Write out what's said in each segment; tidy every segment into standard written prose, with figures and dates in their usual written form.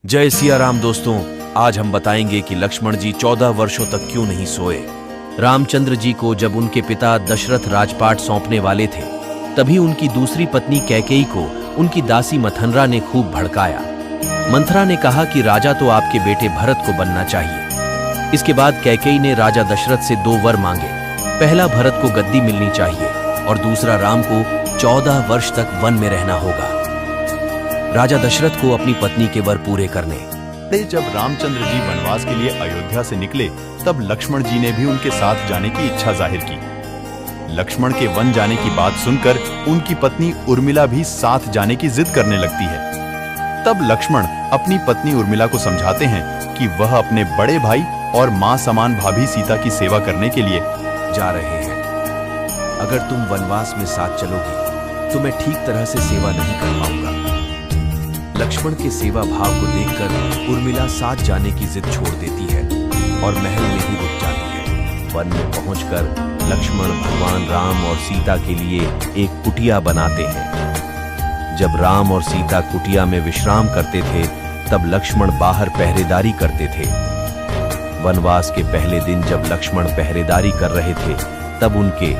जय सिया राम दोस्तों, आज हम बताएंगे कि लक्ष्मण जी 14 वर्षों तक क्यों नहीं सोए। रामचंद्र जी को जब उनके पिता दशरथ राजपाट सौंपने वाले थे, तभी उनकी दूसरी पत्नी कैकेयी को उनकी दासी मंथरा ने खूब भड़काया। मंथरा ने कहा कि राजा तो आपके बेटे भरत को बनना चाहिए। इसके बाद कैकेयी ने राजा दशरथ से 2 वर मांगे। पहला, भरत को गद्दी मिलनी चाहिए और दूसरा, राम को 14 वर्ष तक वन में रहना होगा। राजा दशरथ को अपनी पत्नी के वर पूरे करने। जब रामचंद्र जी वनवास के लिए अयोध्या से निकले, तब लक्ष्मण जी ने भी उनके साथ जाने की इच्छा जाहिर की। लक्ष्मण के वन जाने की बात सुनकर उनकी पत्नी उर्मिला भी साथ जाने की जिद करने लगती है। तब लक्ष्मण अपनी पत्नी उर्मिला को समझाते हैं कि वह अपने बड़े भाई और मां समान भाभी सीता की सेवा करने के लिए जा रहे हैं। अगर तुम वनवास में साथ चलोगी तो मैं ठीक तरह से सेवा नहीं कर पाऊंगा। लक्ष्मण के सेवा भाव को देखकर उर्मिला साथ जाने की जिद छोड़ देती है और महल में ही रुक जाती है। वन में पहुंचकर लक्ष्मण भगवान राम और सीता के लिए एक कुटिया बनाते हैं। जब राम और सीता कुटिया में विश्राम करते थे, तब लक्ष्मण बाहर पहरेदारी करते थे। वनवास के पहले दिन जब लक्ष्मण पहरेदारी कर रहे थे, तब उनके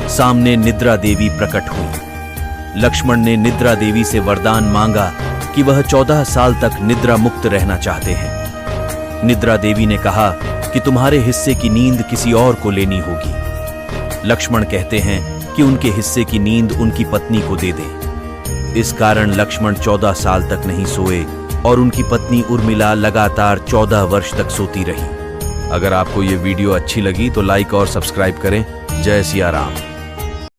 सामने निद्रा देवी प्रकट हुई। लक्ष्मण ने निद्रा देवी से वरदान मांगा कि वह 14 साल तक निद्रा मुक्त रहना चाहते हैं। निद्रा देवी ने कहा कि तुम्हारे हिस्से की नींद किसी और को लेनी होगी। लक्ष्मण कहते हैं कि उनके हिस्से की नींद उनकी पत्नी को दे दें। इस कारण लक्ष्मण 14 साल तक नहीं सोए और उनकी पत्नी उर्मिला लगातार 14 वर्ष तक सोती रही। अगर आपको ये वीडियो अच्छी लगी तो लाइक और सब्सक्राइब करें। जय सिया राम।